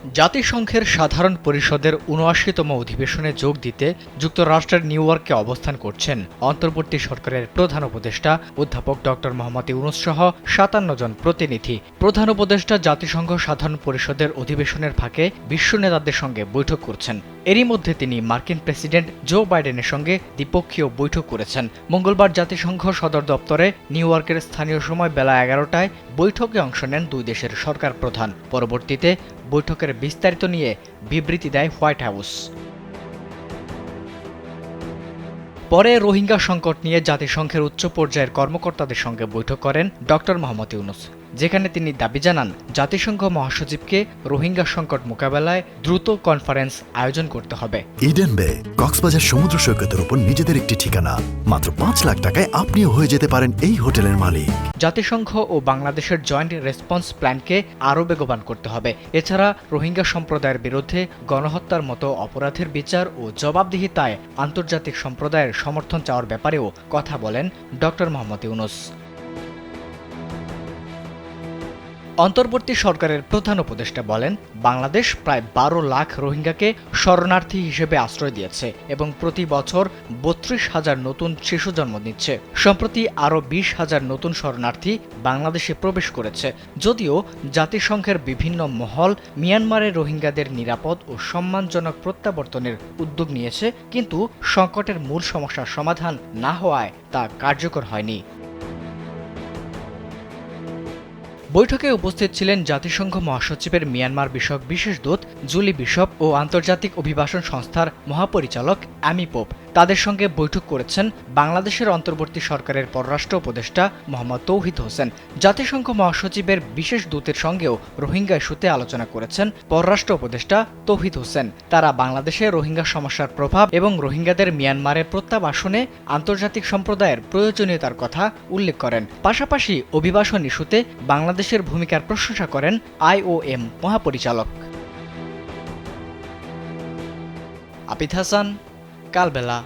জাতিসংঘের সাধারণ পরিষদের ৭৯তম অধিবেশনে যোগ দিতে যুক্তরাষ্ট্রের নিউ ইয়র্কে অবস্থান করছেন অন্তর্বর্তী সরকারের প্রধান উপদেষ্টা অধ্যাপক ড মোহাম্মদ ইউনূস সহ ৫৭ জন প্রতিনিধি। প্রধান উপদেষ্টা জাতিসংঘ সাধারণ পরিষদের অধিবেশনের ফাঁকে বিশ্ব নেতাদের সঙ্গে বৈঠক করছেন। এরই মধ্যে তিনি মার্কিন প্রেসিডেন্ট জো বাইডেনের সঙ্গে দ্বিপক্ষীয় বৈঠক করেছেন। মঙ্গলবার জাতিসংঘ সদর দপ্তরে নিউ ইয়র্কের স্থানীয় সময় বেলা ১১টায় বৈঠকে অংশ নেন দুই দেশের সরকার প্রধান। পরবর্তীতে বৈঠকের বিস্তারিত নিয়ে বিবৃতি দেয় হোয়াইট হাউস। পরে রোহিঙ্গা সংকট নিয়ে জাতিসংঘের উচ্চ পর্যায়ের কর্মকর্তাদের সঙ্গে বৈঠক করেন ড মোহাম্মদ ইউনূস, যেখানে তিনি দাবি জানান জাতিসংঘ মহাসচিবকে রোহিঙ্গা সংকট মোকাবেলায় দ্রুত কনফারেন্স আয়োজন করতে হবে। ইডেন বে কক্সবাজার সমুদ্র সৈকতের উপর নিজেদের একটি ঠিকানা। মাত্র ৫ লাখ টাকায় আপনিও হয়ে যেতে পারেন এই হোটেলের মালিক। জাতিসংঘ ও বাংলাদেশের জয়েন্ট রেসপন্স প্ল্যানকে আরও বেগবান করতে হবে। এছাড়া রোহিঙ্গা সম্প্রদায়ের বিরুদ্ধে গণহত্যার মতো অপরাধের বিচার ও জবাবদিহিতায় আন্তর্জাতিক সম্প্রদায়ের সমর্থন চাওয়ার ব্যাপারেও কথা বলেন ড মোহাম্মদ ইউনূস। অন্তর্বর্তী সরকারের প্রধান উপদেষ্টা বলেন, বাংলাদেশ প্রায় ১২ লাখ রোহিঙ্গাকে শরণার্থী হিসেবে আশ্রয় দিয়েছে এবং প্রতি বছর ৩২,০০০ নতুন শিশু জন্ম নিচ্ছে। সম্প্রতি আরও ২০,০০০ নতুন শরণার্থী বাংলাদেশে প্রবেশ করেছে। যদিও জাতিসংঘের বিভিন্ন মহল মিয়ানমারের রোহিঙ্গাদের নিরাপদ ও সম্মানজনক প্রত্যাবর্তনের উদ্যোগ নিয়েছে, কিন্তু সংকটের মূল সমস্যার সমাধান না হওয়ায় তা কার্যকর হয়নি। বৈঠকে উপস্থিত ছিলেন জাতিসংঘ মহাসচিবের মিয়ানমার বিষয়ক বিশেষ দূত জুলি বিশপ ও আন্তর্জাতিক অভিবাসন সংস্থার মহাপরিচালক অ্যামি পোপ। তাদের সঙ্গে বৈঠক করেছেন বাংলাদেশের অন্তর্বর্তী সরকারের পররাষ্ট্র উপদেষ্টা মোহাম্মদ তৌহিদ হোসেন। জাতিসংঘ মহাসচিবের বিশেষ দূতের সঙ্গেও রোহিঙ্গা ইস্যুতে আলোচনা করেছেন পররাষ্ট্র উপদেষ্টা তৌহিদ হোসেন। তারা বাংলাদেশে রোহিঙ্গা সমস্যার প্রভাব এবং রোহিঙ্গাদের মিয়ানমারে প্রত্যাবাসনে আন্তর্জাতিক সম্প্রদায়ের প্রয়োজনীয়তার কথা উল্লেখ করেন। পাশাপাশি অভিবাসন ইস্যুতে বাংলাদেশের ভূমিকার প্রশংসা করেন IOM মহাপরিচালক। আবিদ হাসান, কালবেলা।